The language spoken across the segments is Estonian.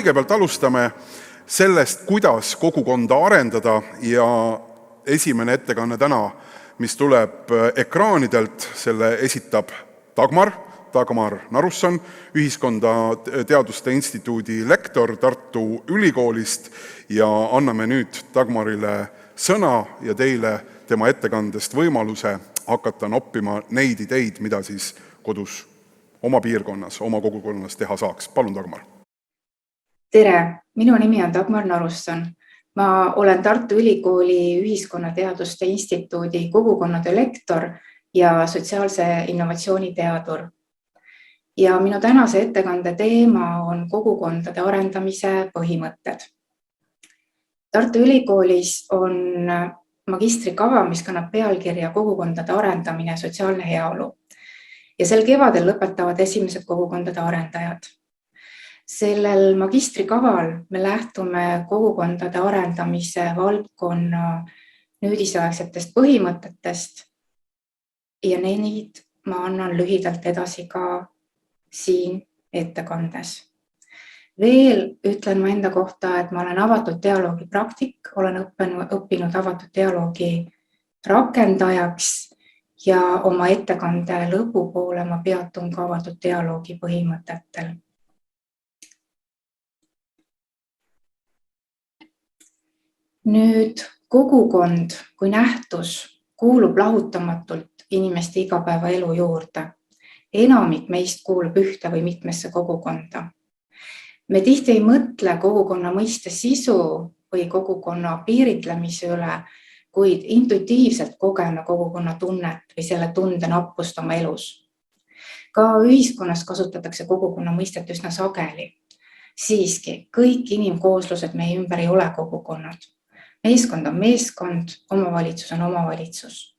Kõigepealt alustame sellest, kuidas kogukonda arendada ja esimene ettekanne täna, mis tuleb ekraanidelt, selle esitab Dagmar Narusson, Ühiskonnateaduste Instituudi lektor Tartu Ülikoolist ja anname nüüd Dagmarile sõna ja teile tema ettekandest võimaluse hakata noppima neid ideid, mida siis kodus oma piirkonnas, oma kogukonnas teha saaks. Palun, Dagmar. Tere, minu nimi on Dagmar Narusson. Ma olen Tartu Ülikooli Ühiskonnateaduste Instituudi kogukonnade lektor ja sotsiaalse innovatsiooni teadur. Ja minu tänase ettekande teema on kogukondade arendamise põhimõtted. Tartu Ülikoolis on magistrikava, mis kannab pealkirja kogukondade arendamine, sotsiaalne heaolu. Ja sel kevadel lõpetavad esimesed kogukondade arendajad. Sellel magistrikaval me lähtume kogukondade arendamise valdkonna nüüdisaegsetest põhimõtetest ja neid ma annan lühidalt edasi ka siin ettekandes. Veel ütlen ma enda kohta, et ma olen avatud dialoogi praktik, olen õppinud avatud dialoogi rakendajaks ja oma ettekande lõpupoole ma peatun ka avatud dialoogi põhimõtetel. Nüüd kogukond kui nähtus kuulub lahutamatult inimeste igapäevaelu juurde. Enamik meist kuulub ühte või mitmesse kogukonda. Me tihti ei mõtle kogukonna mõiste sisu või kogukonna piiritlemise üle, kuid intuitiivselt kogeme kogukonna tunnet või selle tunde nappust oma elus. Ka ühiskonnas kasutatakse kogukonna mõistet üsna sageli. Siiski, kõik inimkooslused meie ümber ei ole kogukonnad. Meeskond on meeskond, omavalitsus on omavalitsus.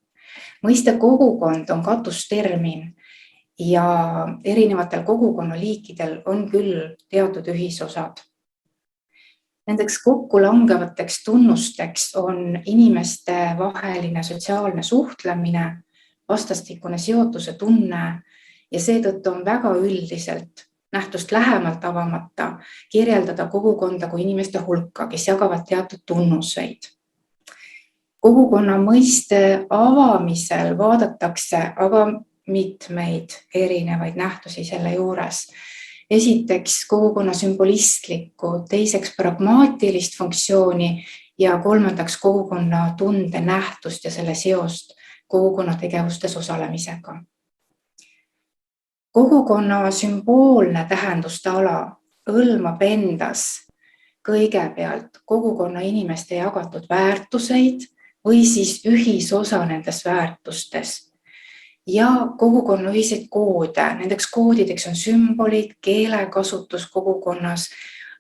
Mõiste kogukond on katustermin ja erinevatel kogukonnaliikidel on küll teatud ühisosad. Nendeks kokkulangevateks tunnusteks on inimeste vaheline sotsiaalne suhtlemine, vastastikune seotuse tunne ja seetõttu on väga üldiselt nähtust lähemalt avamata kirjeldada kogukonda kui inimeste hulka, kes jagavad teatud tunnuseid. Kogukonna mõiste avamisel vaadatakse aga mitmeid erinevaid nähtusi selle juures. Esiteks kogukonna sümbolistlikku, teiseks pragmaatilist funktsiooni ja kolmandaks kogukonna tunde nähtust ja selle seost kogukonna tegevustes osalemisega. Kogukonna sümboolne tähenduste ala hõlmab endas kõigepealt kogukonna inimeste jagatud väärtuseid või siis ühisosa nendes väärtustes ja kogukonna ühiseid koode. Nendeks koodideks on sümbolid, keelekasutus kogukonnas,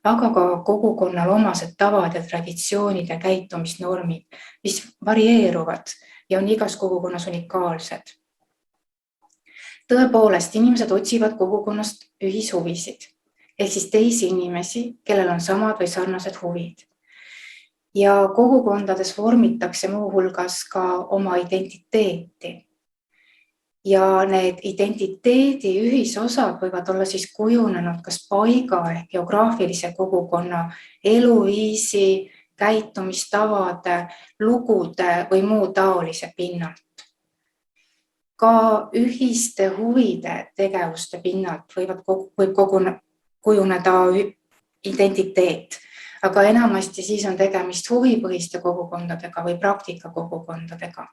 aga ka kogukonnal omased tavad ja traditsioonid ja käitumisnormid, mis varieeruvad ja on igas kogukonnas unikaalsed. Tõepoolest, inimesed otsivad kogukonnast ühishuvisid, ehk siis teisi inimesi, kellel on samad või sarnased huvid. Ja kogukondades vormitakse muu hulgas ka oma identiteeti. Ja need identiteedi ühisosad võivad olla siis kujunenud kas paiga ehk geograafilise kogukonna eluviisi, käitumistavade, lugude või muu taolise pinnalt. Ka ühiste huvide tegevuste pinnalt võib kujuneda identiteet, aga enamasti siis on tegemist huvipõhiste kogukondadega või praktikakogukondadega.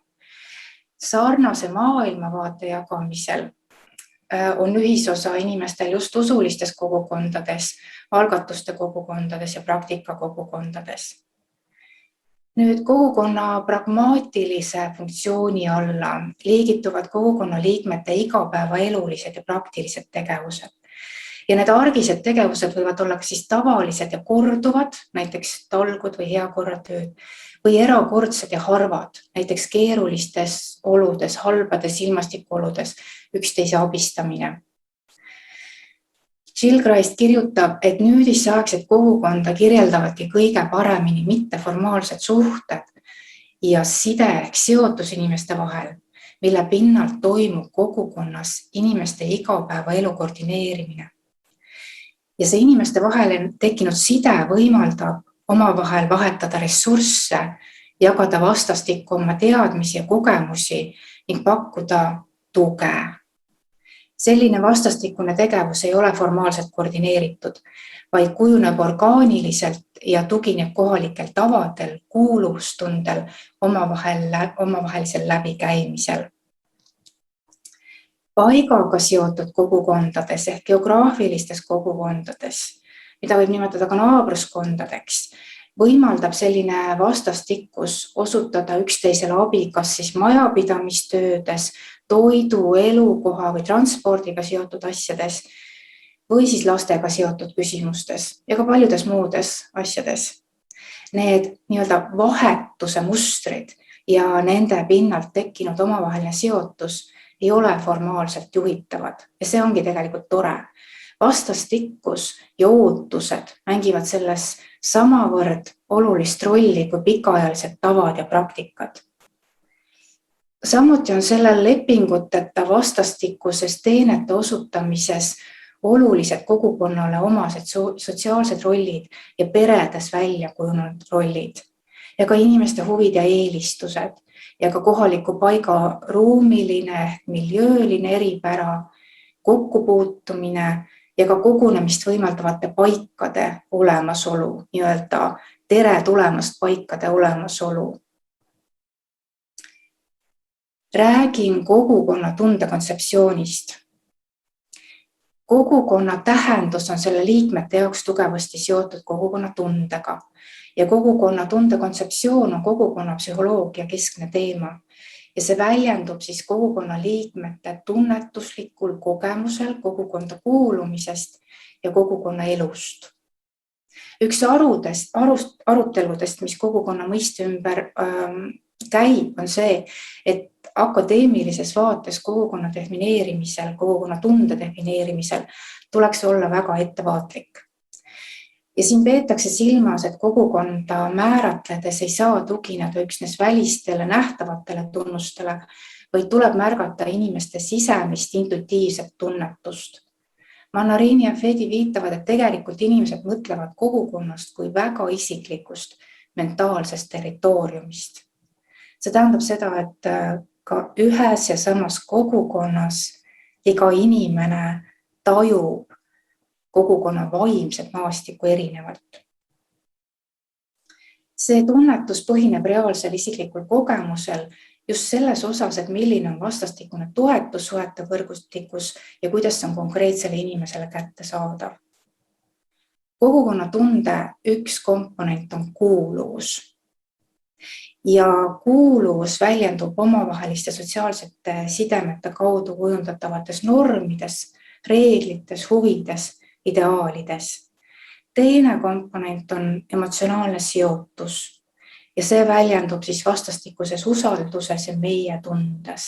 Sarnase maailmavaate jagamisel on ühisosa inimestel just usulistes kogukondades, algatuste kogukondades ja praktikakogukondades. Nüüd kogukonna pragmaatilise funktsiooni alla liigituvad kogukonna liikmete igapäevaelulised ja praktilised tegevused. Ja need argised tegevused võivad olla siis tavalised ja korduvad, näiteks talgud või heakorratööd, või erakordsed ja harvad, näiteks keerulistes oludes, halbades ilmastikuoludes, üksteise abistamine. Chilgrist kirjutab, et nüüdisaegset kogukonda kirjeldavadki kõige paremini mitteformaalsed suhted ja side ehk seotus inimeste vahel, mille pinnalt toimub kogukonnas inimeste igapäevaelu koordineerimine. Ja see inimeste vahel tekkinud side võimaldab omavahel vahetada ressursse, jagada vastastikku oma teadmisi ja kogemusi ning pakkuda tuge. Selline vastastikune tegevus ei ole formaalselt koordineeritud, vaid kujuneb orgaaniliselt ja tugineb kohalikel tavadel, kuuluvustundel, omavahelisel läbikäimisel. Paigaga seotud kogukondades ehk geograafilistes kogukondades, mida võib nimetada ka naabruskondadeks, võimaldab selline vastastikkus osutada üksteisele abi kas siis majapidamistöödes, toidu, elukoha või transpordiga seotud asjades või siis lastega seotud küsimustes ja ka paljudes muudes asjades. Need nii-öelda vahetuse mustrid ja nende pinnalt tekkinud omavaheline seotus ei ole formaalselt juhitavad ja see ongi tegelikult tore. Vastastikkus ja ootused mängivad selles samavõrd olulist rolli kui pikaajalised tavad ja praktikad. Samuti on sellel lepinguteta vastastikuses teenete osutamises olulised kogukonnale omased sotsiaalsed rollid ja peredes välja kujunenud rollid ja ka inimeste huvid ja eelistused ja ka kohaliku paiga ruumiline, miljööline eripära, kokkupuutumine ja ka kogunemist võimaldavate paikade olemasolu, nii-öelda tere tulemast paikade olemasolu. Räägin kogukonna tunde kontseptsioonist. Kogukonna tähendus on selle liikmete jaoks tugevasti seotud kogukonna tundega ja kogukonna tunde kontseptsioon on kogukonna psühholoogia keskne teema ja see väljendub siis kogukonna liikmete tunnetuslikul kogemusel kogukonda kuulumisest ja kogukonna elust. Üks aruteludest, mis kogukonna mõiste ümber käib, on see, et akadeemilises vaates kogukonna defineerimisel, kogukonna tunde defineerimisel tuleks olla väga ettevaatlik. Ja siin peetakse silmas, et kogukonda määratledes ei saa tugineda üksnes välistele nähtavatele tunnustele, vaid tuleb märgata inimeste sisemist intuitiivset tunnetust. Mannarini ja Fedi viitavad, et tegelikult inimesed mõtlevad kogukonnast kui väga isiklikust mentaalsest territooriumist. See tähendab seda, et ka ühes ja samas kogukonnas iga inimene tajub kogukonna vaimset maastikku erinevalt. See tunnetus põhineb reaalsel isiklikul kogemusel just selles osas, et milline on vastastikune toetussuhete võrgustikus ja kuidas on konkreetsele inimesele kätte saadav. Kogukonna tunde üks komponent on kuuluvus. Ja kuuluvus väljendub omavaheliste sotsiaalsete sidemete kaudu kujundatavates normides, reeglites, huvides, ideaalides. Teine komponent on emotsionaalne seotus ja see väljendub siis vastastikuses usalduses ja meie tundes.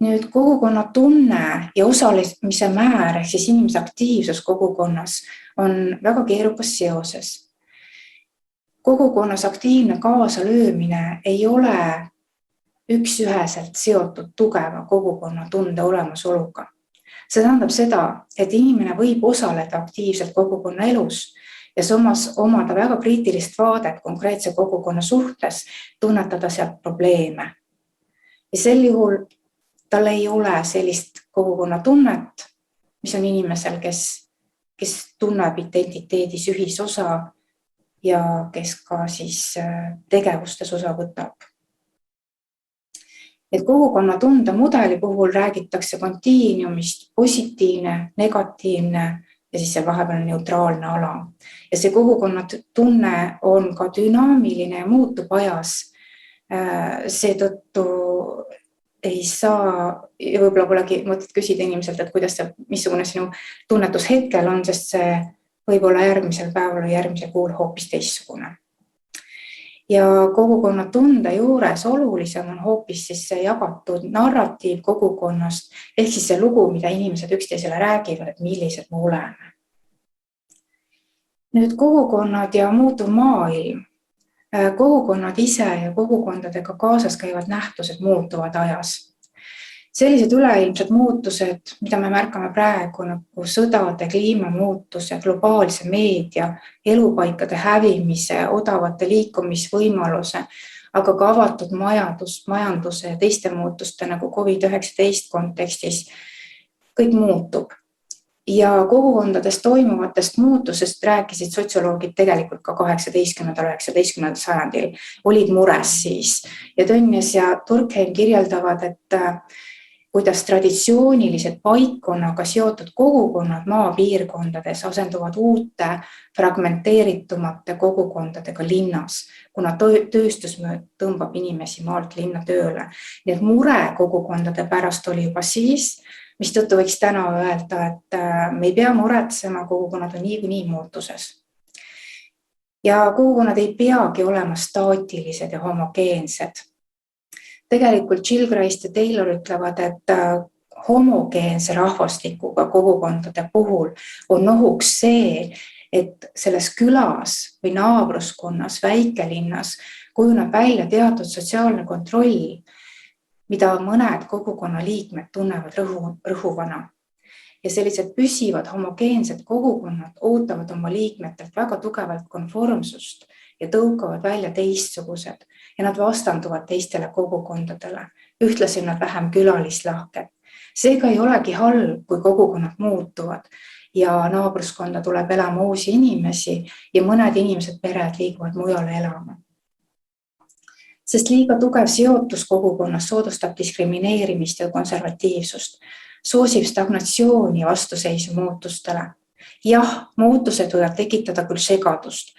Nüüd kogukonna tunne ja osalemise määr ehk siis inimese aktiivsus kogukonnas on väga keerukas seoses. Kogukonnas aktiivne kaasalöömine ei ole üksüheselt seotud tugeva kogukonna tunde olemasoluga. See tähendab seda, et inimene võib osaleda aktiivselt kogukonna elus ja samas omada väga kriitilist vaadet konkreetse kogukonna suhtes, tunnetada sealt probleeme. Ja sel juhul tal ei ole sellist kogukonna tunnet, mis on inimesel, kes tunneb identiteedis ühisosa ja kes ka siis tegevustes osa võtab. Et kogukonna tunde mudeli puhul räägitakse kontiiniumist positiivne, negatiivne ja siis see vahepeal neutraalne ala. Ja see kogukonna tunne on ka dünaamiline ja muutub ajas. Seetõttu ei saa, ja võib-olla polegi mõtet küsida inimeselt, et missugune sinu tunnetus hetkel on, sest see võib olla järgmisel päeval või järgmisel kuul hoopis teistsugune. Ja kogukonna tunde juures olulisem on hoopis siis see jagatud narratiiv kogukonnast, ehk siis see lugu, mida inimesed üksteisele räägivad, et millised me oleme. Nüüd kogukonnad ja muutuv maailm Kogukonnad ise ja kogukondadega kaasas käivad nähtused muutuvad ajas. Sellised üleilmsed muutused, mida me märkame praegu nagu sõdade, kliimamuutuse, globaalse meedia, elupaikade hävimise, odavate liikumisvõimaluse, aga ka avatud majanduse ja teiste muutuste nagu COVID-19 kontekstis, kõik muutub. Ja kogukondades toimuvatest muutusest rääkisid sotsioloogid tegelikult ka 18–19 sajandil, olid mures siis. Ja Tönnies ja Durkheim kirjeldavad, et kuidas traditsioonilised paikkonnaga seotud kogukonnad maapiirkondades asenduvad uute fragmenteeritumate kogukondadega linnas, kuna tööstus tõmbab inimesi maalt linna tööle. Nii et mure kogukondade pärast oli juba siis, mistõttu võiks täna öelda, et me ei pea muretsema, kogukonnad on niikuinii muutuses. Ja kogukonnad ei peagi olema staatilised ja homogeensed. Tegelikult Chilgrist ja Taylor ütlevad, et homogeense rahvastikuga kogukondade puhul on ohuks see, et selles külas või naabruskonnas, väikelinnas kujuneb välja teatud sotsiaalne kontroll, mida mõned kogukonna liikmed tunnevad rõhuvana. Ja sellised püsivad homogeensed kogukonnad ootavad oma liikmetelt väga tugevalt konformsust ja tõukavad välja teistsugused ja nad vastanduvad teistele kogukondadele. Ühtlasi on nad vähem külalislahked. Seega ei olegi halb, kui kogukonnad muutuvad ja naabruskonda tuleb elama uusi inimesi ja mõned inimesed, pered liiguvad mujale elama. Sest liiga tugev seotus kogukonnas soodustab diskrimineerimist ja konservatiivsust, soosib stagnatsiooni ja vastuseisu muutustele. Jah, muutused võivad tekitada küll segadust,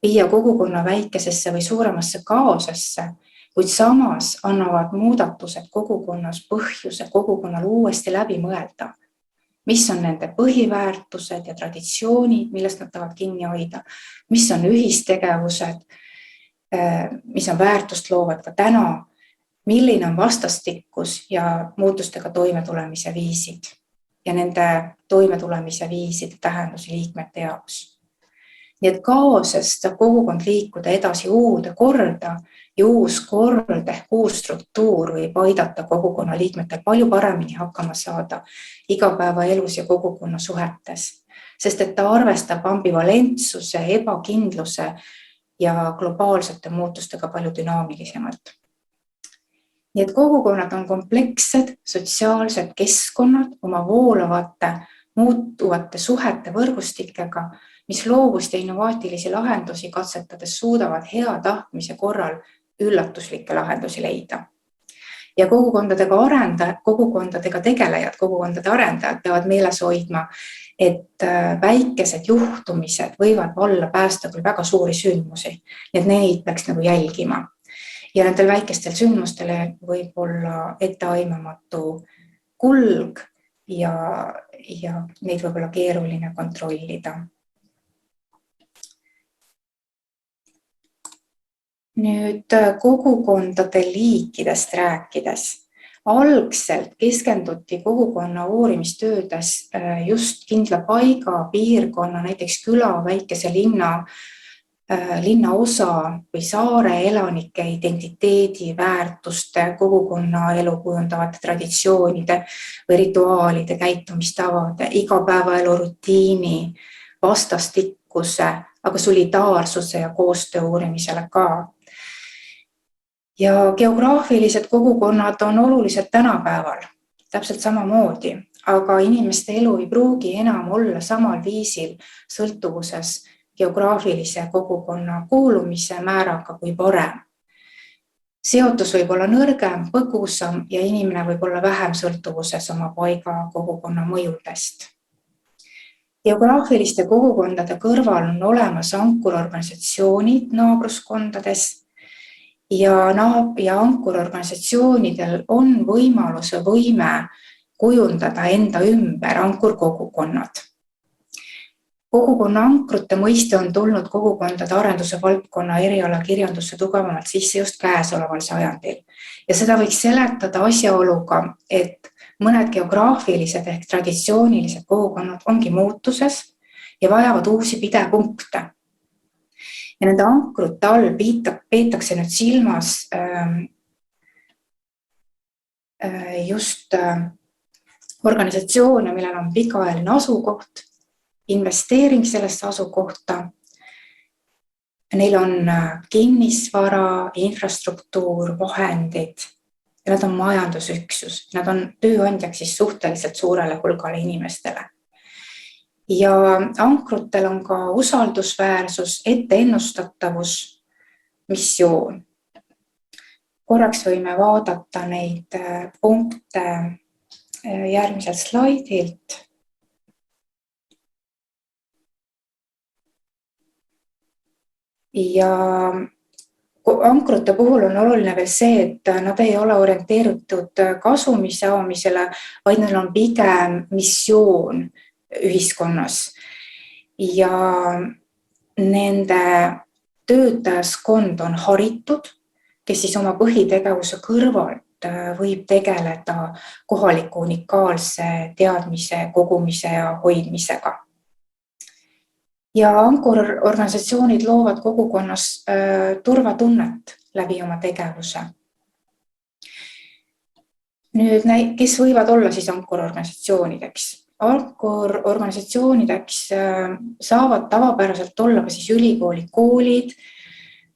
viia kogukonna väikesesse või suuremasse kaosesse, kuid samas annavad muudatused kogukonnas põhjuse kogukonnal uuesti läbi mõelda, mis on nende põhiväärtused ja traditsioonid, millest nad tahavad kinni hoida, mis on ühistegevused, mis on väärtust loovad ka täna, milline on vastastikkus ja muutustega toimetulemise viisid ja nende toimetulemise viiside tähendus liikmete jaoks. Nii et kaosest saab kogukond liikuda edasi uude korda ja uus kord ehk uus struktuur võib aidata kogukonna liikmetel palju paremini hakkama saada igapäevaelus ja kogukonna suhetes, sest et ta arvestab ambivalentsuse, ebakindluse ja globaalsete muutustega palju dünaamilisemalt. Nii et kogukonnad on komplekssed, sotsiaalsed keskkonnad oma voolavate, muutuvate suhete võrgustikega, mis loovust ja innovaatilisi lahendusi katsetades suudavad hea tahtmise korral üllatuslikke lahendusi leida. Ja kogukondadega tegelejad, kogukondade arendajad peavad meeles hoidma, et väikesed juhtumised võivad valla päästa küll väga suuri sündmusi, nii et neid peaks nagu jälgima. Ja nendel väikestel sündmustele võib olla etteaimamatu kulg ja neid võib olla keeruline kontrollida. Nüüd kogukondade liikidest rääkides. Algselt keskenduti kogukonna uurimistöödes just kindla paiga, piirkonna, näiteks küla, väikese linna osa või saare elanike identiteedi, väärtuste, kogukonna elu kujundavate traditsioonide või rituaalide, käitumistavade, igapäevaelu rutiini, vastastikkuse, aga solidaarsuse ja koostöö uurimisele ka. Ja geograafilised kogukonnad on olulised tänapäeval, täpselt samamoodi, aga inimeste elu ei pruugi enam olla samal viisil sõltuvuses geograafilise kogukonna kuulumise määraga kui varem. Seotus võib olla nõrgem, põgusam ja inimene võib olla vähem sõltuvuses oma paiga kogukonna mõjudest. Geograafiliste kogukondade kõrval on olemas ankurorganisatsioonid naabruskondades ja ankurorganisatsioonidel on võimaluse võime kujundada enda ümber ankurkogukonnad. Kogukonna ankrute mõiste on tulnud kogukondade arenduse valdkonna erialakirjandusse tugevamalt sisse just käesoleval sajandil. Ja seda võiks seletada asjaoluga, et mõned geograafilised ehk traditsioonilised kogukonnad ongi muutuses ja vajavad uusi pidepunkte. ja nende ankrute all peetakse nüüd silmas just organisatsioone, millel on pikaajaline asukoht, investeering sellesse asukohta. Neil on kinnisvara, infrastruktuur, vahendid ja nad on majandusüksus. Nad on tööandjaks siis suhteliselt suurele hulgale inimestele. Ja ankrutel on ka usaldusväärsus, etteennustatavus, missioon. Korraks võime vaadata neid punkte järgmiselt slaidilt. Ja ankrute puhul on oluline veel see, et nad ei ole orienteeritud kasumi saamisele, vaid neil on pigem missioon ühiskonnas. Ja nende töötajaskond on haritud, kes siis oma põhitegevuse kõrvalt võib tegeleda kohaliku unikaalse teadmise, kogumise ja hoidmisega. Ja ankurorganisatsioonid loovad kogukonnas turvatunnet läbi oma tegevuse. Nüüd, kes võivad olla siis ankurorganisatsioonideks? Ankurorganisatsioonideks saavad tavapäraselt olla ka siis ülikoolid, koolid,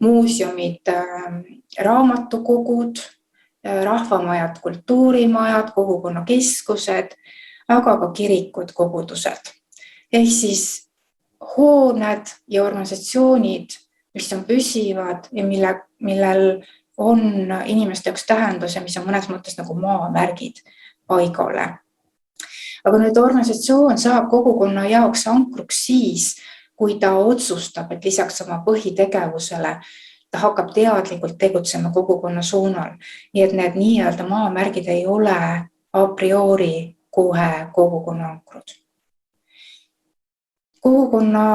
muuseumid, raamatukogud, rahvamajad, kultuurimajad, kogukonnakeskused, aga ka kirikud, kogudused. Ehk siis hooned ja organisatsioonid, mis on püsivad ja millel on inimeste jaoks tähendus ja mis on mõnes mõttes nagu maamärgid paigale. Aga nüüd organisatsioon saab kogukonna jaoks ankruks siis, kui ta otsustab, et lisaks oma põhitegevusele ta hakkab teadlikult tegutsema kogukonna suunal. Nii et need nii-öelda maamärgid ei ole a priori kohe kogukonna ankrud. Kogukonna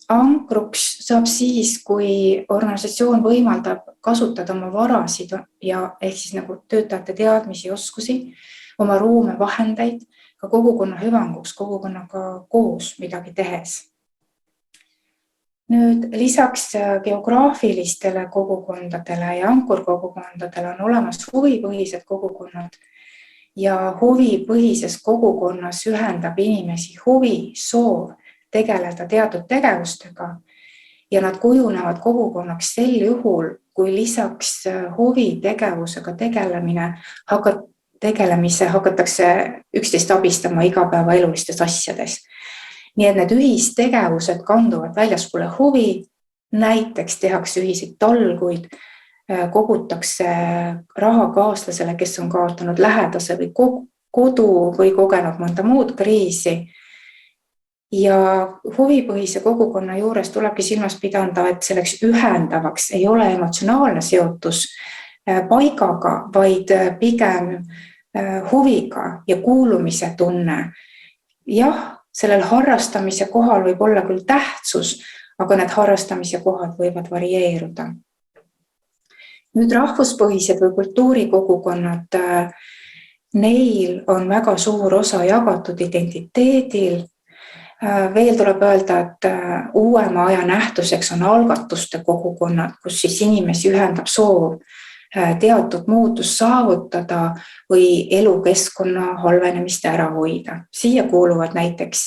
ankruks saab siis, kui organisatsioon võimaldab kasutada oma varasid ja ehk siis nagu töötajate teadmisi, oskusi, oma ruume, vahendeid, ka kogukonna hüvanguks, kogukonnaga koos midagi tehes. Nüüd lisaks geograafilistele kogukondadele ja ankurkogukondadele on olemas huvipõhised kogukonnad ja huvipõhises kogukonnas ühendab inimesi huvi, soov tegeleda teatud tegevustega ja nad kujunevad kogukonnaks sel juhul, kui lisaks huvitegevusega tegelemise hakatakse üksteist abistama igapäevaelulistes asjades. Nii et need ühistegevused kanduvad väljaspoole huvi, näiteks tehakse ühiseid talguid, kogutakse raha kaaslasele, kes on kaotanud lähedase või kodu või kogenud mõnda muud kriisi. Ja huvipõhise kogukonna juures tulebki silmas pidada, et selleks ühendavaks ei ole emotsionaalne seotus paigaga, vaid pigem huviga ja kuulumise tunne. Jah, sellel harrastamise kohal võib olla küll tähtsus, aga need harrastamise kohad võivad varieeruda. Nüüd rahvuspõhised või kultuurikogukonnad, neil on väga suur osa jagatud identiteedil. Veel tuleb öelda, et uuema aja nähtuseks on algatuste kogukonnad, kus siis inimesi ühendab soov teatud muutus saavutada või elukeskkonna halvenemist ära hoida. Siia kuuluvad näiteks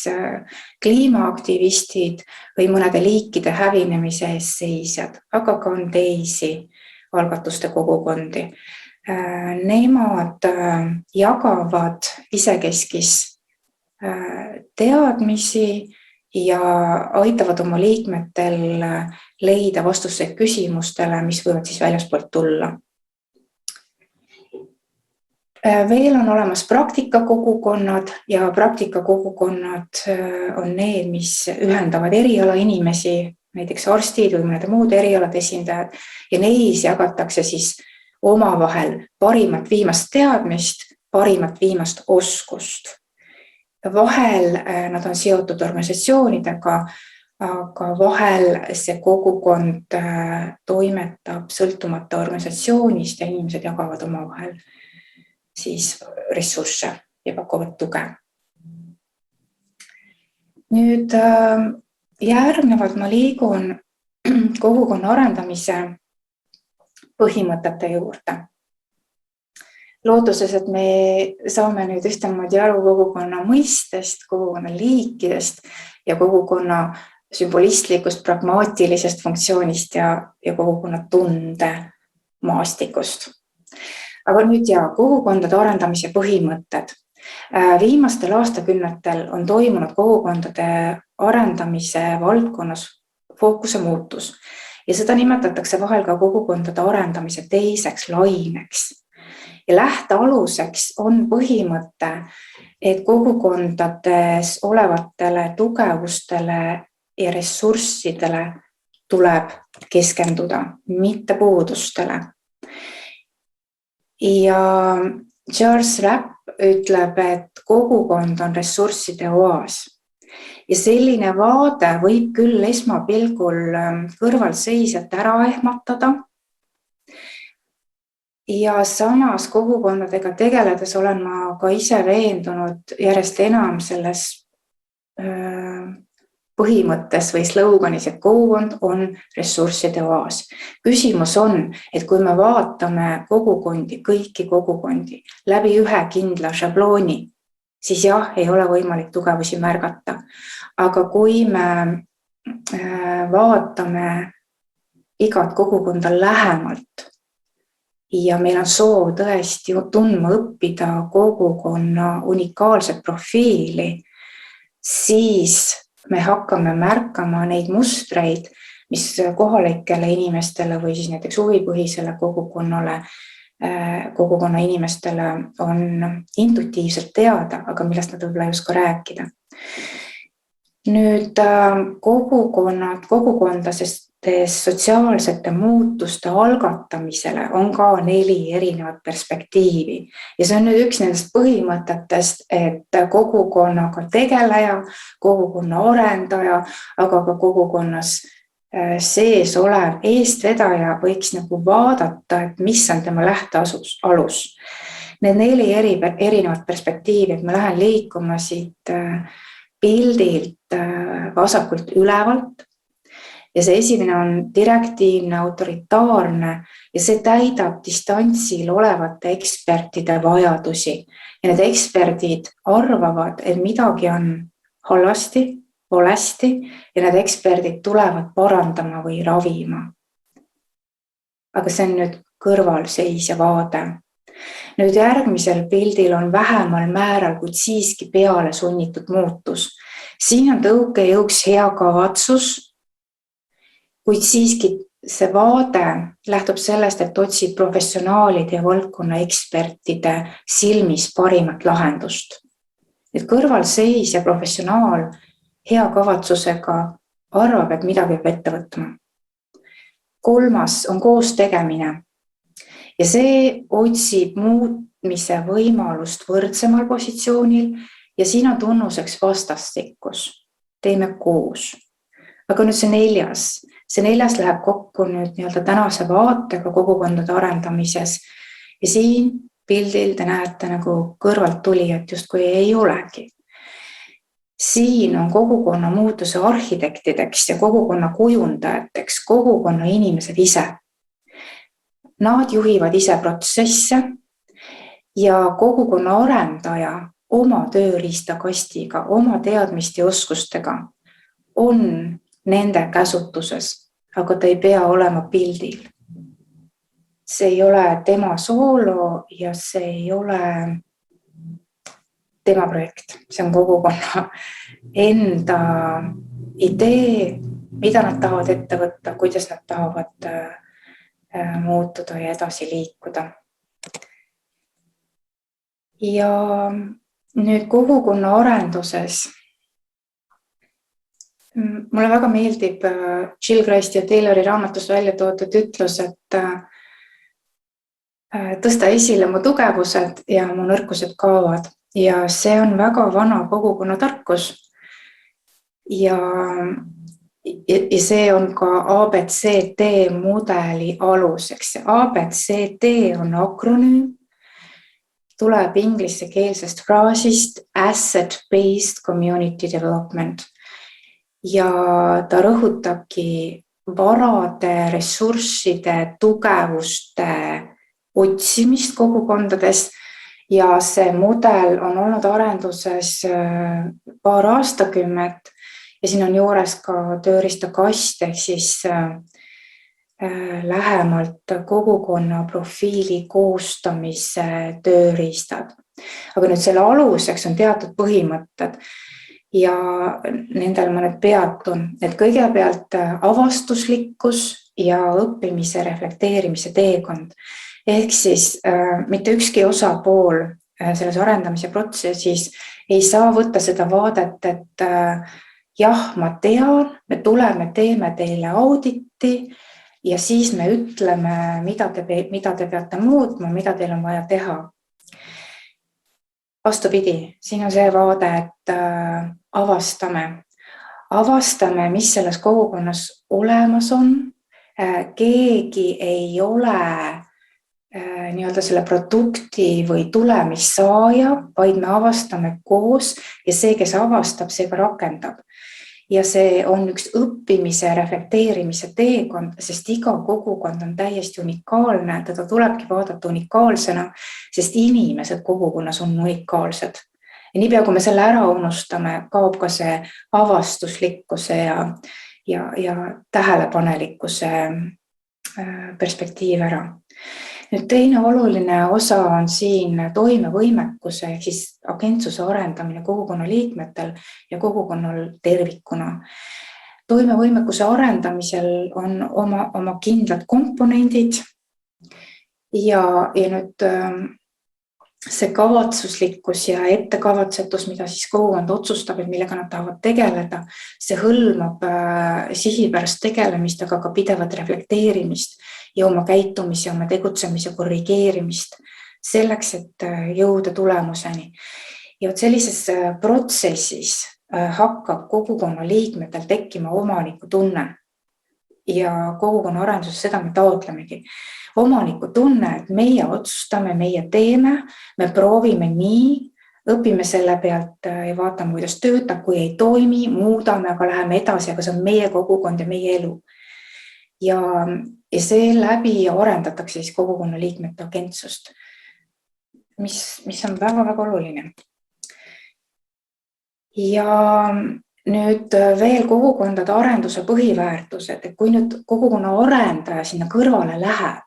kliimaaktivistid või mõnede liikide hävinemise eest seisjad, aga ka on teisi algatuste kogukondi. Nemad jagavad isekeskis teadmisi ja aitavad oma liikmetel leida vastuseid küsimustele, mis võivad siis väljaspoolt tulla. Veel on olemas praktikakogukonnad ja praktikakogukonnad on need, mis ühendavad eriala inimesi, näiteks arstid või mõnede muud erialade esindajad ja neis jagatakse siis omavahel parimat viimast teadmist, parimat viimast oskust. Vahel nad on seotud organisatsioonidega, aga vahel see kogukond toimetab sõltumata organisatsioonist ja inimesed jagavad omavahel siis ressursse ja pakuvad tuge. Nüüd järgnevalt ma liigun kogukonna arendamise põhimõtete juurde. Lootuses, et me saame nüüd ühtemoodi aru kogukonna mõistest, kogukonna liikidest ja kogukonna sümbolistlikust, pragmaatilisest funktsioonist ja kogukonna tunde maastikust. Aga nüüd kogukondade arendamise põhimõtted. Viimastel aastakümnetel on toimunud kogukondade arendamise valdkonnas fookuse muutus ja seda nimetatakse vahel ka kogukondade arendamise teiseks laineks. Ja lähtealuseks on põhimõte, et kogukondades olevatele tugevustele ja ressurssidele tuleb keskenduda, mitte puudustele. Ja Charles Rapp ütleb, et kogukond on ressursside oaas. Ja selline vaade võib küll esmapilgul kõrvalseisjat ära ehmatada. Ja samas kogukondadega tegeledes olen ma ka ise veendunud järjest enam selles põhimõttes või sloganis, et kogukond on ressursside oas. Küsimus on, et kui me vaatame kogukondi, kõiki kogukondi läbi ühe kindla šablooni, siis ei ole võimalik tugevusi märgata. Aga kui me vaatame igat kogukonda lähemalt ja meil on soov tõesti tundma õppida kogukonna unikaalset profiili, siis me hakkame märkama neid mustreid, mis kohalikele inimestele või siis näiteks huvipõhisele kogukonna inimestele on intuitiivselt teada, aga millest nad võib-olla ei oska rääkida. Nüüd kogukondades sotsiaalsete muutuste algatamisele on ka 4 erinevat perspektiivi. Ja see on nüüd üks nendest põhimõtetest, et kogukonnaga tegeleja, kogukonna arendaja, aga ka kogukonnas sees olev eestvedaja võiks nagu vaadata, et mis on tema lähtealus. Need 4 erinevat perspektiivi, et ma lähen liikuma siit pildilt vasakult ülevalt. Ja see esimene on direktiivne, autoritaarne ja see täidab distantsil olevate ekspertide vajadusi. Ja need eksperdid arvavad, et midagi on halvasti, valesti ja need eksperdid tulevad parandama või ravima. Aga see on nüüd kõrvalseisja vaade. Nüüd järgmisel pildil on vähemal määral, kuid siiski peale sunnitud muutus. Siin on tõukejõuks hea kavatsus, kuid siiski see vaade lähtub sellest, et otsib professionaalide ja valdkonna ekspertide silmis parimat lahendust. Et kõrvalseis ja professionaal hea kavatsusega arvab, et midagi peab ette võtma. 3. on koos tegemine ja see otsib muutmise võimalust võrdsemal positsioonil ja siin on tunnuseks vastastikkus. Teeme koos. Aga nüüd see 4. See 4 läheb kokku nüüd tänase vaatega kogukondade arendamises ja siin pildil te näete nagu kõrvalt tulijat justkui ei olegi. Siin on kogukonna muutuse arhitektideks ja kogukonna kujundajateks kogukonna inimesed ise. Nad juhivad ise protsesse ja kogukonna arendaja oma tööriistakastiga, oma teadmiste ja oskustega on nende käsutuses, aga ta ei pea olema pildil. See ei ole tema soolo ja see ei ole tema projekt. See on kogukonna enda idee, mida nad tahavad ette võtta, kuidas nad tahavad muutuda ja edasi liikuda. Ja nüüd kogukonna arenduses mulle väga meeldib Gilchrist ja Taylori raamatus välja toodud ütlus, et tõsta esile mu tugevused ja mu nõrkused kaovad. Ja see on väga vana kogukonna tarkus. Ja see on ka ABCD mudeli aluseks. ABCD on akronüüm, tuleb ingliskeelsest fraasist Asset-Based Community Development. Ja ta rõhutabki varade, ressursside, tugevuste otsimist kogukondades ja see mudel on olnud arenduses paar aastakümmet ja siin on juures ka tööriistakast ehk siis lähemalt kogukonna profiili koostamise tööriistad. Aga nüüd selle aluseks on teatud põhimõtted ja nendel ma nüüd peatun, et kõigepealt avastuslikkus ja õppimise reflekteerimise teekond. Ehk siis mitte ükski osapool selles arendamise protsessis ei saa võtta seda vaadet, et jah, ma tean, me tuleme, teeme teile auditi ja siis me ütleme, mida te peate muutma, mida teil on vaja teha. Vastupidi, siin on see vaade, et avastame, mis selles kogukonnas olemas on. Keegi ei ole nii-öelda selle produkti või tulemissaaja, vaid me avastame koos ja see, kes avastab, see ka rakendab. Ja see on üks õppimise, reflekteerimise teekond, sest iga kogukond on täiesti unikaalne, teda tulebki vaadata unikaalsena, sest inimesed kogukonnas on unikaalsed. Ja niipea, kui me selle ära unustame, kaob ka see avastuslikkuse ja tähelepanelikkuse perspektiiv ära. Nüüd teine oluline osa on siin toimevõimekuse ehk siis agentsuse arendamine kogukonna liikmetel ja kogukonnal tervikuna. Toimevõimekuse arendamisel on oma kindlad komponendid ja nüüd see kavatsuslikkus ja ettekavatsetus, mida siis kogukond otsustab, et millega nad tahavad tegeleda, see hõlmab sihipärast tegelemist, aga ka pidevat reflekteerimist ja oma käitumise, oma tegutsemise korrigeerimist selleks, et jõuda tulemuseni. Ja sellises protsessis hakkab kogukonna liikmetel tekkima omaniku tunne ja kogukonna arenduses seda me taotlemegi. Omaniku tunne, et meie otsustame, meie teeme, me proovime nii, õpime selle pealt ja vaatame, kuidas töötab, kui ei toimi, muudame, aga läheme edasi, aga see on meie kogukond ja meie elu. Ja see läbi arendatakse siis kogukonna liikmete agentsust, mis on väga-väga oluline. Ja nüüd veel kogukondade arenduse põhiväärtused, et kui nüüd kogukonna arendaja sinna kõrvale läheb,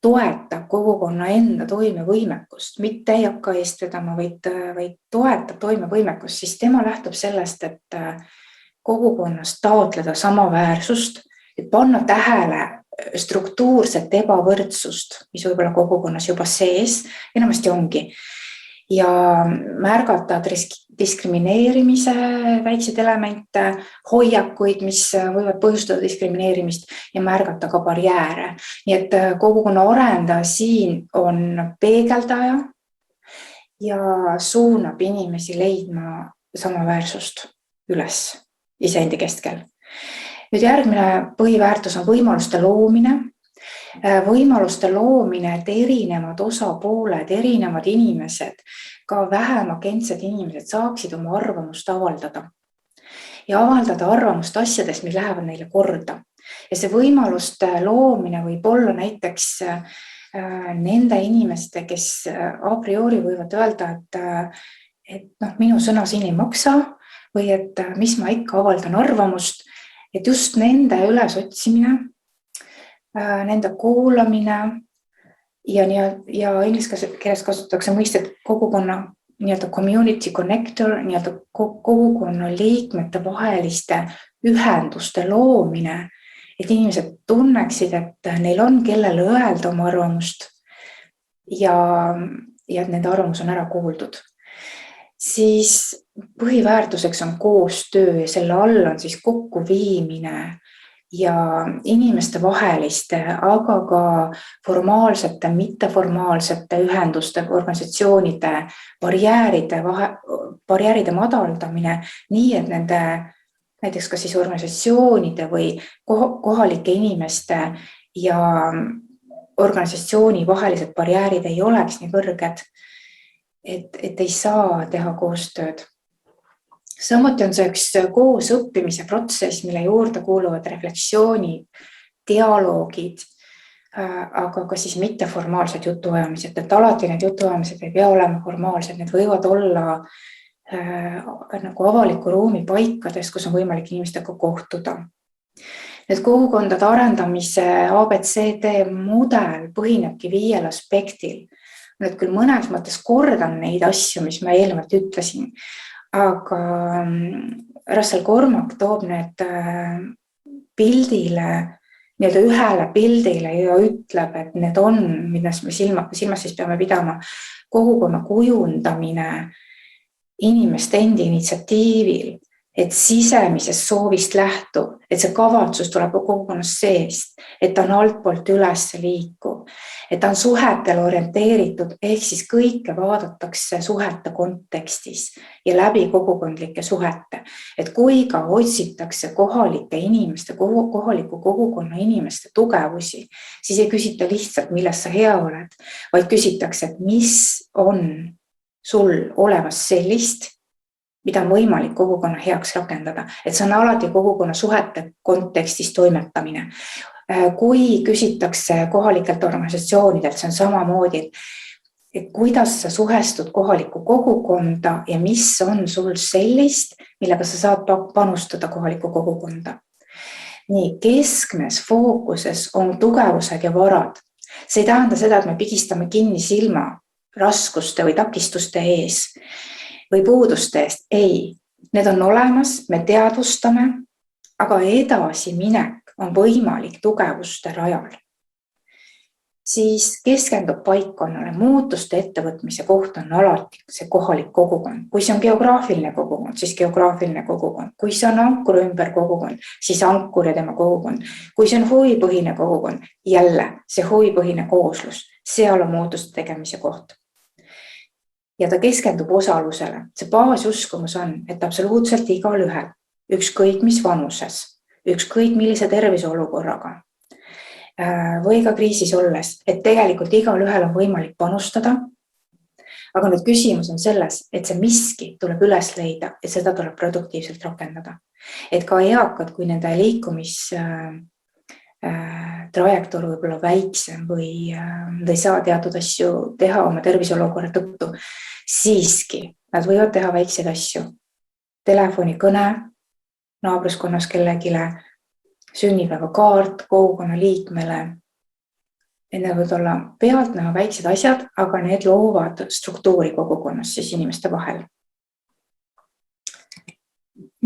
toetab kogukonna enda toimevõimekust, mitte ei hakka eest vedama, vaid toetab toimevõimekust, siis tema lähtub sellest, et kogukonnas taotleda samaväärsust, et panna tähele struktuurset ebavõrdsust, mis võib-olla kogukonnas juba sees, enamasti ongi, ja märgata diskrimineerimise väikseid elemente, hoiakuid, mis võivad põhjustada diskrimineerimist ja märgata ka barjääre. Nii et kogukonna arendaja siin on peegeldaja ja suunab inimesi leidma samaväärsust üles iseendi keskel. Nüüd järgmine põhiväärtus on võimaluste loomine. Võimaluste loomine, et erinevad osapooled, erinevad inimesed, ka vähem agentsed inimesed saaksid oma arvamust avaldada. Ja avaldada arvamust asjadest, mis lähevad neile korda. Ja see võimaluste loomine võib olla näiteks nende inimeste, kes a priori võivad öelda, et minu sõna siin ei maksa või et mis ma ikka avaldan arvamust, et just nende ülesotsimine, nende kuulamine ja inglise keeles kasutatakse mõistet kogukonna nii-öelda community connector, nii-öelda kogukonna liikmete vaheliste ühenduste loomine, et inimesed tunneksid, et neil on kellele öelda oma arvamust ja et nende arvamus on ära kuuldud. Siis põhiväärtuseks on koostöö ja selle all on siis kokkuviimine ja inimeste vaheliste, aga ka formaalsete, mitteformaalsete ühenduste, organisatsioonide barjääride madaldamine, nii et nende näiteks ka siis organisatsioonide või kohalike inimeste ja organisatsiooni vahelised barjäärid ei oleks nii kõrged, et ei saa teha koostööd. Samuti on see üks koos õppimise protsess, mille juurde kuuluvad refleksioonid, dialoogid, aga ka siis mitteformaalsed jutuajamised, et alati need jutuajamised ei pea olema formaalsed, need võivad olla nagu avaliku ruumi paikades, kus on võimalik inimestega kohtuda. Need kogukondade arendamise ABCD mudel põhinebki 5 aspektil. Nüüd küll mõnes mõttes kordan neid asju, mis ma eelnevalt ütlesin, aga Russell Cormack toob need pildile, nii-öelda ühele pildile ja ütleb, et need on, mida me silmas siis peame pidama, kogukonna kujundamine inimeste endi initsiatiivil, et sisemisest soovist lähtub, et see kavatsus tuleb kogukonnast seest, et ta on altpoolt üles liikuv, et ta on suhetel orienteeritud, ehk siis kõike vaadatakse suhete kontekstis ja läbi kogukondlike suhete. Et kui ka otsitakse kohalike inimeste, kohaliku kogukonna inimeste tugevusi, siis ei küsita lihtsalt, milles sa hea oled, vaid küsitakse, et mis on sul olemas sellist, mida on võimalik kogukonna heaks rakendada, et see on alati kogukonna suhete kontekstis toimetamine. Kui küsitakse kohalikelt organisatsioonidelt, see on samamoodi, et kuidas sa suhestud kohaliku kogukonda ja mis on sul sellist, millega sa saad panustada kohaliku kogukonda. Nii, keskmes fookuses on tugevused ja varad. See ei tähenda seda, et me pigistame kinni silma raskuste või takistuste ees või puuduste eest. Ei, need on olemas, me teadvustame, aga edasi minek on võimalik tugevuste rajal. Siis keskendub paikkonnale, muutuste ettevõtmise koht on alati see kohalik kogukond. Kui see on geograafiline kogukond, siis geograafiline kogukond. Kui see on ankur ümber kogukond, siis ankur ja tema kogukond. Kui see on huvipõhine kogukond, jälle see huvipõhine kooslus, seal on muutuste tegemise koht. Ja ta keskendub osalusele. See baasuskumus on, et absoluutselt igal ühel, ükskõik mis vanuses, ükskõik millise terviseolukorraga või ka kriisis olles, et tegelikult igal ühel on võimalik panustada. Aga nüüd küsimus on selles, et see miski tuleb üles leida, et seda tuleb produktiivselt rakendada. Et ka eakad, kui nende trajektoor võib olla väiksem või ei saa teatud asju teha oma terviseolukorra tõttu, siiski nad võivad teha väikseid asju. Telefonikõne naabruskonnas kellegile, sünnipäeva kaart kogukonna liikmele. Need võivad olla pealt näha väiksed asjad, aga need loovad struktuuri kogukonnas siis inimeste vahel.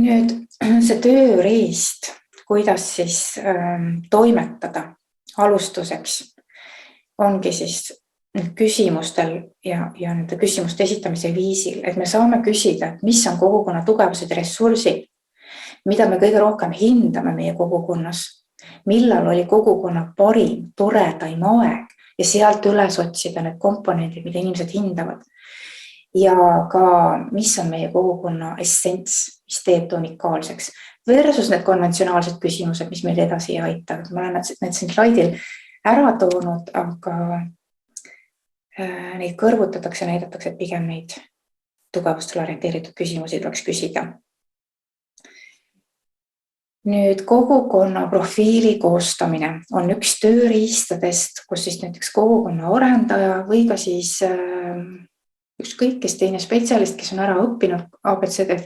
Nüüd see tööriist, kuidas siis toimetada alustuseks, ongi siis küsimustel ja nende küsimuste esitamise viisil, et me saame küsida, et mis on kogukonna tugevused ja ressursid, mida me kõige rohkem hindame meie kogukonnas, millal oli kogukonna parim, toredaim aeg ja sealt üles otsida need komponendid, mida inimesed hindavad. Ja ka, mis on meie kogukonna essents, mis teeb ta unikaalseks, versus need konventsionaalsed küsimused, mis meil edasi ei aita. Ma olen need siin slaidil ära toonud, aga neid kõrvutatakse ja näidatakse, et pigem neid tugevustele orienteeritud küsimusi tuleks küsida. Nüüd kogukonna profiili koostamine on üks tööriistadest, kus siis näiteks kogukonna arendaja või ka siis ükskõik, kes teine spetsialist, kes on ära õppinud ABCD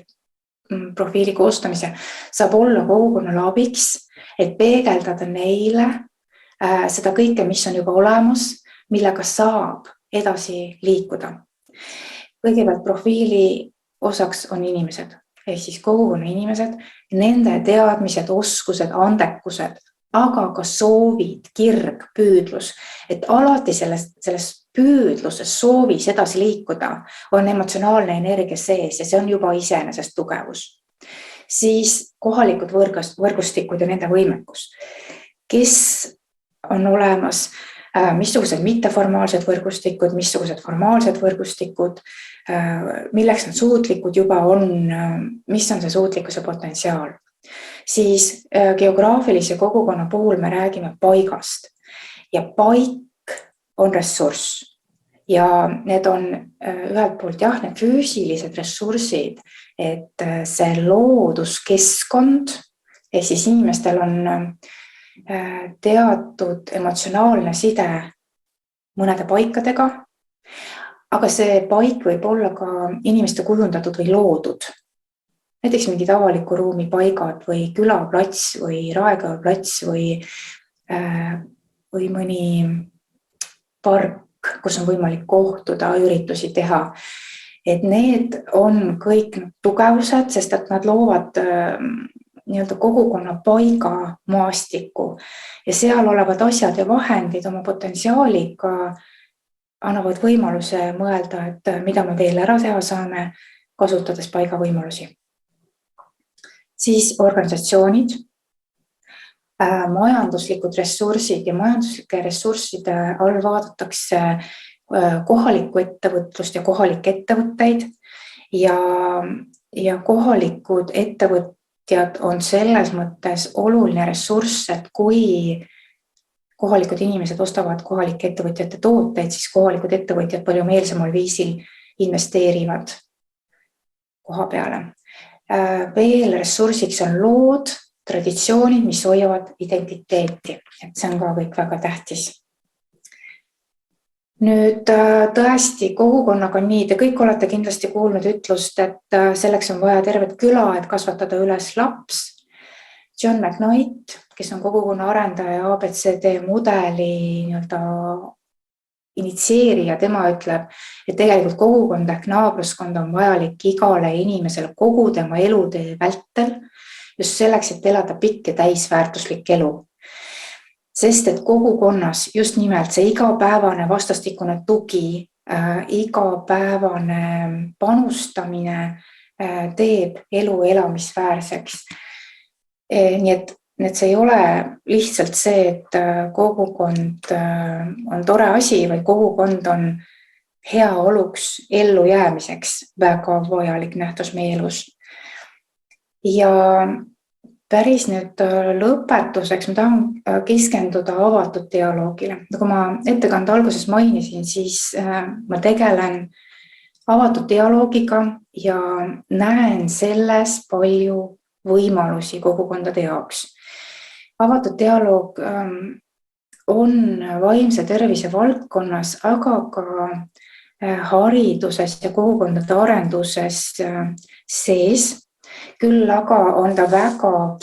profiili koostamise, saab olla kogukonnale abiks, et peegeldada neile seda kõike, mis on juba olemas, millega saab edasi liikuda. Kõigepealt profiili osaks on inimesed, ehk siis kogukonna inimesed, nende teadmised, oskused, andekused, aga ka soovid, kirg, püüdlus, et alati selles püüdluses soovis edasi liikuda on emotsionaalne energia sees ja see on juba iseenesest tugevus. Siis kohalikud võrgustikud ja nende võimekus, kes on olemas, missugused mitteformaalsed võrgustikud, missugused formaalsed võrgustikud, milleks nad suutlikud juba on, mis on see suutlikkuse potentsiaal. Siis geograafilise kogukonna puhul me räägime paigast ja paik on ressurss Ja need on ühelt poolt jah, need füüsilised ressursid, et see looduskeskkond, ehk siis inimestel on teatud emotsionaalne side mõnede paikadega, aga see paik võib olla ka inimeste kujundatud või loodud. Näiteks mingid avaliku ruumi paigad või külaplats või Raekoja plats või mõni park, kus on võimalik kohtuda, üritusi teha. Et need on kõik tugevused, sest et nad loovad nii-öelda kogukonna paiga maastiku ja seal olevad asjad ja vahendid oma potentsiaaliga annavad võimaluse mõelda, et mida me veel ära teha saame, kasutades paiga võimalusi. Siis organisatsioonid, majanduslikud ressursid ja majanduslike ressursside all vaadatakse kohalikku ettevõtlust ja kohalikke ettevõtteid ja kohalikud ettevõtjad on selles mõttes oluline ressurss, et kui kohalikud inimesed ostavad kohalike ettevõtjate tooteid, siis kohalikud ettevõtjad palju meelsemal viisil investeerivad koha peale. Veel ressursiks on lood, traditsioonid, mis hoiavad identiteeti, et see on ka kõik väga tähtis. Nüüd tõesti kogukonnaga nii, te kõik olete kindlasti kuulnud ütlust, et selleks on vaja tervet küla, et kasvatada üles laps. John McKnight, kes on kogukonna arendaja ja ABCD mudeli nii-öelda initsieerija, tema ütleb, et tegelikult kogukond ehk naabruskond on vajalik igale inimesele kogu tema elutee vältel, just selleks, et elada pikk ja täisväärtuslik elu. Sest et kogukonnas just nimelt see igapäevane vastastikune tugi, igapäevane panustamine teeb elu elamisväärseks. Nii et see ei ole lihtsalt see, et kogukond on tore asi, vaid kogukond on hea oluks ellu jäämiseks väga vajalik nähtus meie elus. Ja päris nüüd lõpetuseks ma tahan keskenduda avatud dialoogile. Nagu ma ettekande alguses mainisin, siis ma tegelen avatud dialoogiga ja näen selles palju võimalusi kogukondade jaoks. Avatud dialoog on vaimse tervise valdkonnas, aga ka hariduses ja kogukondade arenduses sees. Küll aga on ta väga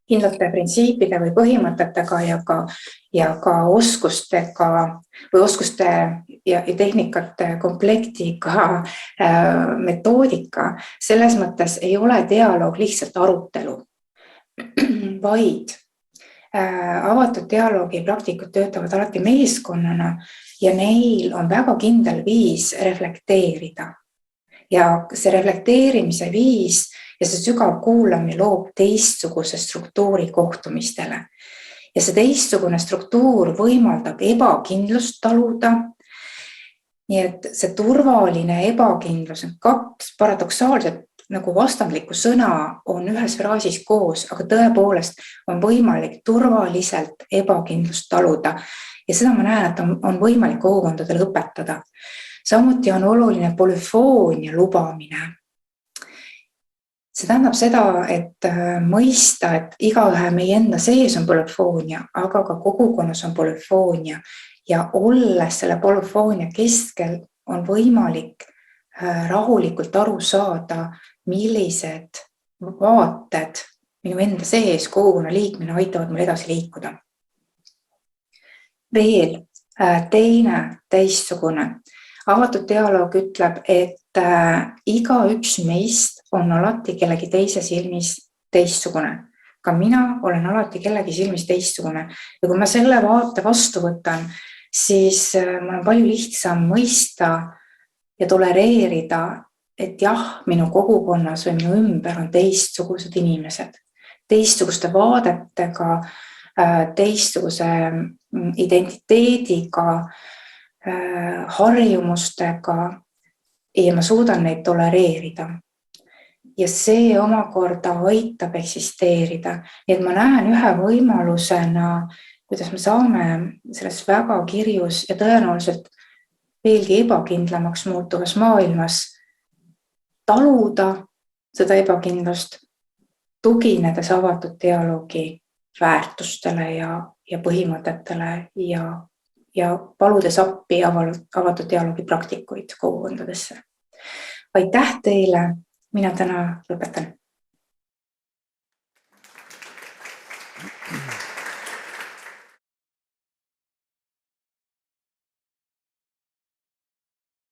kindlate printsiipide või põhimõtetega ja ka oskustega või oskuste ja tehnikate komplektiga metoodika. Selles mõttes ei ole dialoog lihtsalt arutelu, vaid avatud dialoogi praktikud töötavad alati meeskonnana ja neil on väga kindel viis reflekteerida. Ja see reflekteerimise viis ja see sügav kuulamine loob teistsuguse struktuuri kohtumistele. Ja see teistsugune struktuur võimaldab ebakindlust taluda. Nii et see turvaline ebakindlus on kaks paradoksaalset nagu vastandlikku sõna on ühes fraasis koos, aga tõepoolest on võimalik turvaliselt ebakindlust taluda. Ja seda ma näen, et on võimalik kogukondadele õpetada. Samuti on oluline polüfoonia lubamine. See tähendab seda, et mõista, et igaühe meie enda sees on polüfoonia, aga ka kogukonnas on polüfoonia ja olles selle polüfoonia keskel on võimalik rahulikult aru saada, millised vaated minu enda sees kogukonna liikmena aitavad mul edasi liikuda. Veel teine teistsugune. Avatud dialoog ütleb, et igaüks meist on alati kellegi teise silmis teistsugune. Ka mina olen alati kellegi silmis teistsugune. Ja kui ma selle vaate vastu võtan, siis mul on palju lihtsam mõista ja tolereerida, et jah, minu kogukonnas või minu ümber on teistsugused inimesed. Teistsuguste vaadetega, teistsuguse identiteediga, harjumustega ja ma suudan neid tolereerida. Ja see omakorda aitab eksisteerida. Nii et ma näen ühe võimalusena kuidas me saame selles väga kirjus ja tõenäoliselt veelgi ebakindlamaks muutuvas maailmas taluda seda ebakindlust, tuginedes avatud dialoogi väärtustele ja põhimõtetele ja paludes appi avatud dialoogi praktikuid kogukondadesse. Aitäh teile, mina täna lõpetan.